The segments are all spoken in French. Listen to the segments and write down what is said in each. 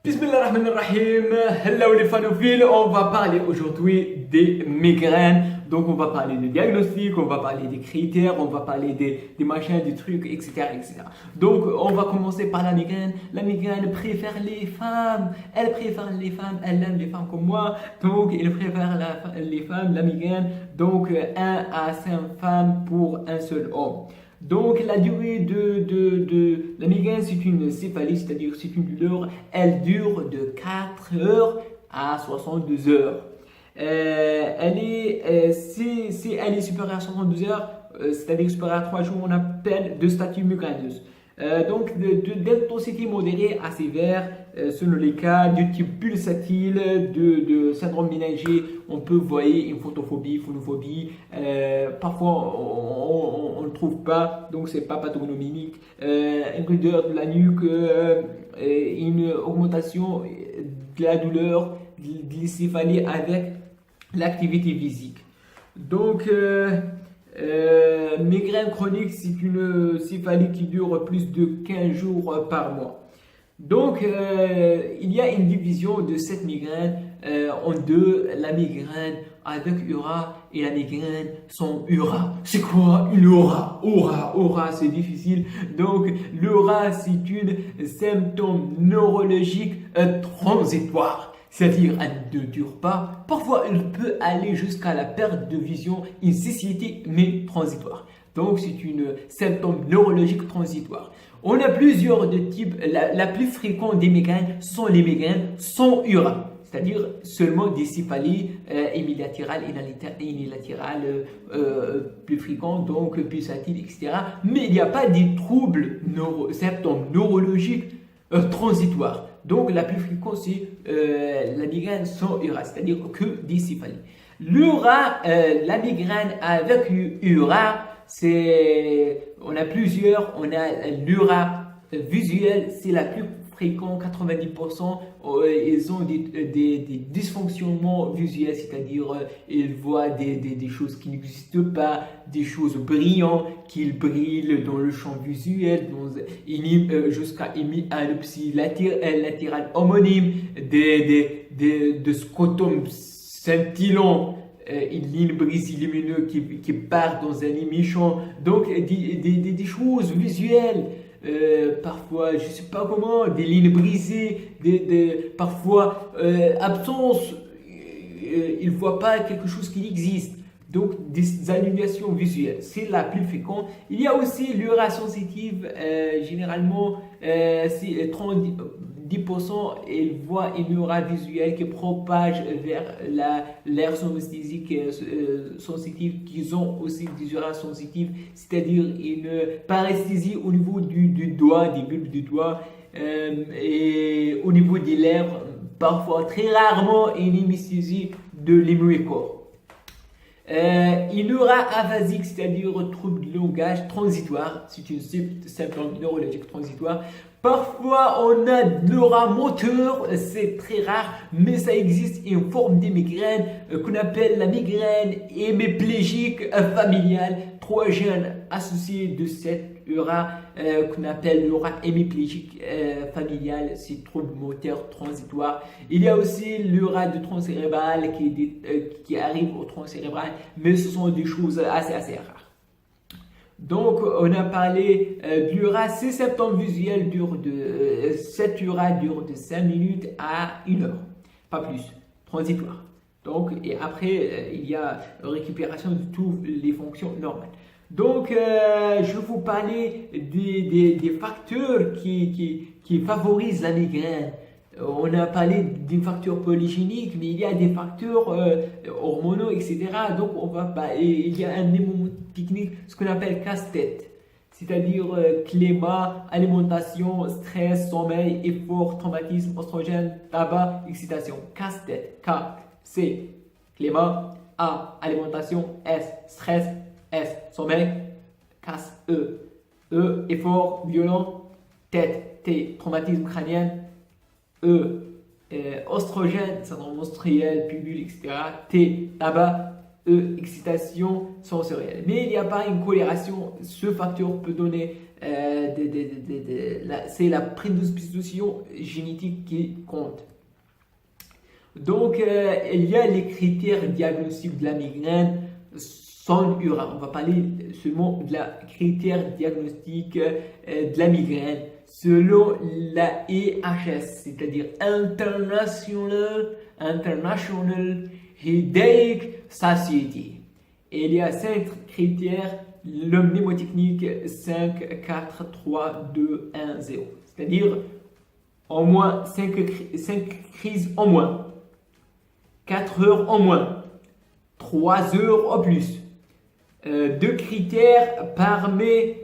Bismillahirrahmanirrahim. Hello les fanophiles, on va parler aujourd'hui des migraines. Donc on va parler de diagnostic, on va parler des critères, on va parler des machins, des trucs, etc., etc. Donc on va commencer par la migraine. La migraine préfère les femmes. Elle préfère les femmes, elle aime les femmes comme moi. Donc elle préfère les femmes, la migraine. Donc 1 à 5 femmes pour un seul homme. Donc la durée de la migraine, c'est une céphalie, c'est-à-dire c'est une douleur, elle dure de 4 heures à 62 heures. Si elle est supérieure à 72 heures, c'est-à-dire supérieure à 3 jours, on appelle de statut migraineuse. Donc d'intensité modérée à sévère, selon les cas, du type pulsatile, de syndrome méningé, on peut voir une photophobie, phonophobie, parfois on ne trouve pas, donc c'est pas pathognomique, une rudeur de la nuque, une augmentation de la douleur, de l'encéphalie avec l'activité physique. Donc, migraine chronique, c'est une céphalie qui dure plus de 15 jours par mois. Donc, il y a une division de cette migraine en deux, la migraine avec aura et la migraine sans aura. C'est quoi une aura? Aura, c'est difficile. Donc, l'aura, c'est un symptôme neurologique transitoire. C'est-à-dire, elle ne dure pas. Parfois, elle peut aller jusqu'à la perte de vision, une cécité, mais transitoire. Donc, c'est un symptôme neurologique transitoire. On a plusieurs de types. La plus fréquente des migraines sont les migraines sans aura, c'est-à-dire seulement des céphalies hémilatérales, unilatérales plus fréquentes, donc pulsatiles, etc. Mais il n'y a pas des troubles, symptômes neurologiques transitoires. Donc la plus fréquente, c'est la migraine sans aura, c'est-à-dire que des céphalies. L'aura, la migraine avec aura, on a plusieurs. On a l'aura visuelle, c'est la plus fréquente, 90%. Ils ont des dysfonctionnements visuels, c'est-à-dire ils voient des choses qui n'existent pas, des choses brillantes, qui brillent dans le champ visuel, jusqu'à hémianopsie latérale homonyme, de scrotum scintillant, une ligne brisée lumineuse qui part dans un émission. Donc des choses visuelles. Parfois, je ne sais pas comment, des lignes brisées, parfois absence, il ne voit pas quelque chose qui existe. Donc, des annulations visuelles, c'est la plus fréquente. Il y a aussi l'aura sensitive, généralement, c'est 10%, il voit une aura visuelle qui propage vers l'aire somesthésique sensitive, qui ont aussi des auras sensitives, c'est-à-dire une paresthésie au niveau du doigt, des bulbes du doigt, et au niveau des lèvres, parfois, très rarement, une hémesthésie de l'hémoïcorps. Une aura aphasique, c'est-à-dire trouble de langage transitoire, c'est un symptôme neurologique transitoire. Parfois, on a de l'aura moteur, c'est très rare, mais ça existe une forme de migraine qu'on appelle la migraine hémiplégique familiale. 3 gènes associés de cette aura qu'on appelle l'aura hémiplégique familiale, c'est trouble moteur transitoire. Il y a aussi l'aura du tronc cérébral qui arrive au tronc cérébral, mais ce sont des choses assez rares. Donc, on a parlé de l'aura. Ces symptômes visuels cette aura dure de 5 minutes à 1 heure, pas plus, transitoire. Donc, et après, il y a récupération de toutes les fonctions normales. Donc, je vais vous parler des facteurs qui favorisent la migraine. On a parlé des facteurs polygéniques, mais il y a des facteurs hormonaux, etc. Donc, il y a un mnémotechnique, ce qu'on appelle casse-tête, c'est-à-dire climat, alimentation, stress, sommeil, effort, traumatisme, oestrogène, tabac, excitation. Casse-tête, K, C, climat, A, alimentation, S, stress, S, sommeil, casse, E, effort, violent, tête, T, traumatisme crânien, oestrogène, syndrome menstruel, pilule, etc. T, tabac, excitation sensorielle. Mais il n'y a pas une corrélation. Ce facteur peut donner, c'est la prédisposition génétique qui compte. Donc, il y a les critères diagnostiques de la migraine sans URA. On va parler seulement de la critère diagnostique de la migraine selon la IHS, c'est-à-dire International Headache Society. Et il y a 5 critères, le mnémotechnique 5, 4, 3, 2, 1, 0. C'est-à-dire au moins 5 crises en moins. 4 heures en moins, 3 heures au plus. 2 critères parmi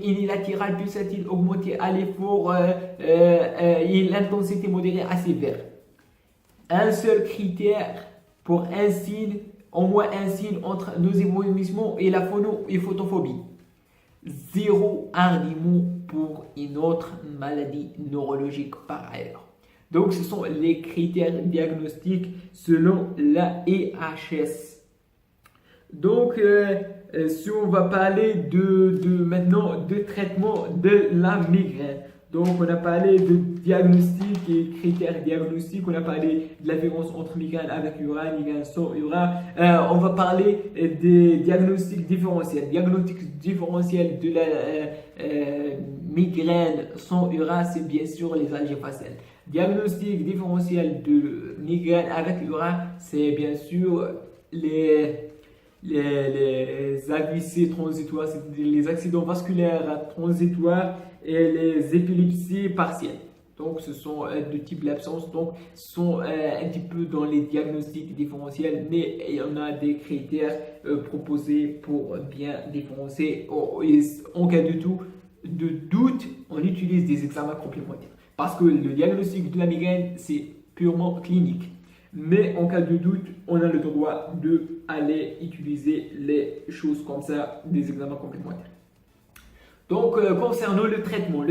unilatéral pulsatile augmenté à l'effort et l'intensité modérée à sévère. Un seul critère pour un signe, au moins un signe entre nos évolutions et la phono et photophobie. 0 argument pour une autre maladie neurologique par ailleurs. Donc, ce sont les critères diagnostiques selon la IHS. Donc, si on va parler maintenant de traitement de la migraine. Donc, on a parlé de diagnostic et critères diagnostiques. On a parlé de la différence entre migraine avec URA, migraine sans URA. On va parler des diagnostics différentiels. Diagnostic différentiel de la migraine sans URA, c'est bien sûr les algies faciales. Diagnostic différentiel de migraine avec URA, c'est bien sûr les AVC transitoires, c'est-à-dire les accidents vasculaires transitoires et les épilepsies partielles. Donc, ce sont de type l'absence, donc sont un petit peu dans les diagnostics différentiels, mais il y en a des critères proposés pour bien différencier. En cas de doute, on utilise des examens complémentaires. Parce que le diagnostic de la migraine, c'est purement clinique. Mais en cas de doute, on a le droit d'aller utiliser les choses comme ça, des examens complémentaires. Donc, concernant le traitement,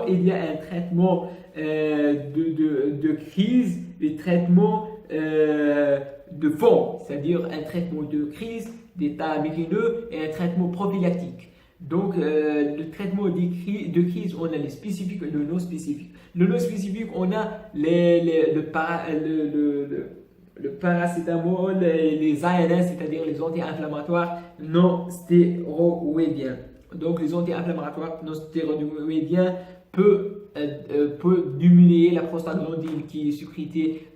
il y a un traitement de crise et traitement de fond, c'est-à-dire un traitement de crise, d'état migraineux et un traitement prophylactique. Donc, le traitement de crise, on a les spécifiques et le non spécifique. Le non spécifique, on a le paracétamol, les ARS, c'est-à-dire les anti-inflammatoires non stéroïdiens. Donc, les anti-inflammatoires non stéroïdiens peuvent diminuer la prostaglandine qui est sécrétée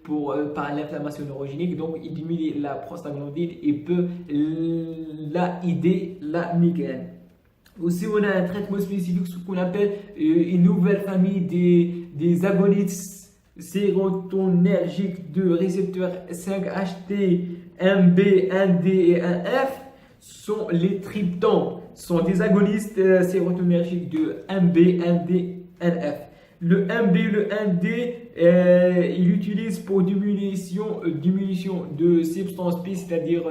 par l'inflammation neurogénique. Donc, il diminue la prostaglandine et peut aider la migraine. Aussi, on a un traitement spécifique, ce qu'on appelle une nouvelle famille des agonistes sérotonergiques de récepteurs 5-HT, 1B, 1D et 1F sont les triptans, sont des agonistes sérotonergiques de 1B, 1D, 1F. Le 1B, le 1D, il utilise pour diminution de substance P, c'est-à-dire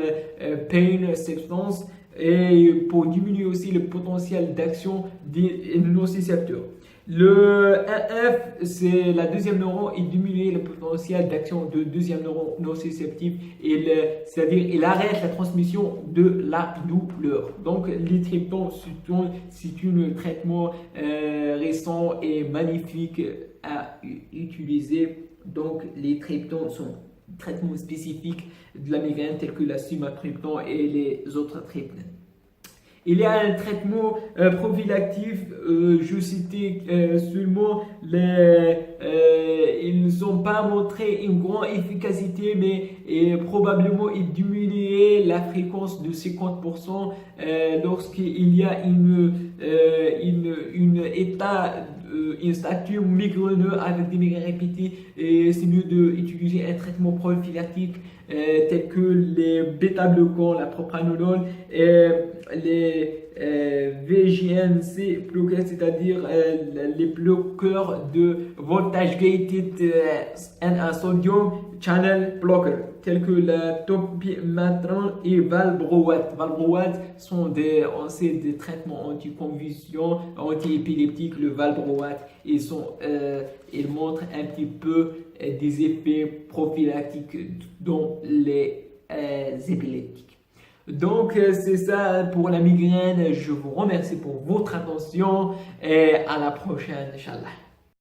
pain substance, et pour diminuer aussi le potentiel d'action des nocicepteurs. Le 1F, c'est la deuxième neuron, il diminue le potentiel d'action de deuxième neuron nociceptif, c'est-à-dire il arrête la transmission de la douleur. Donc les triptans, c'est un traitement récent et magnifique à utiliser. Donc les triptans sont traitements spécifiques de la migraine tels que la sumatriptan et les autres triptans. Il y a un traitement prophylactif, je citais seulement ils n'ont pas montré une grande efficacité, mais probablement ils diminuaient la fréquence de 50% lorsqu'il y a une stature migraineux avec des migraines répétées, et c'est mieux d'utiliser un traitement prophylactique tel que les bêta-bloquants, la propranolol, les VGNC bloqueurs, c'est-à-dire les bloqueurs de voltage gated and sodium channel blocker, tels que la topimatran et valproate. Valproate sont des traitements anticonvulsants, antiépileptiques. Le valproate, ils montrent un petit peu des effets prophylactiques dans les épileptiques. Donc, c'est ça pour la migraine. Je vous remercie pour votre attention et à la prochaine, Inch'Allah.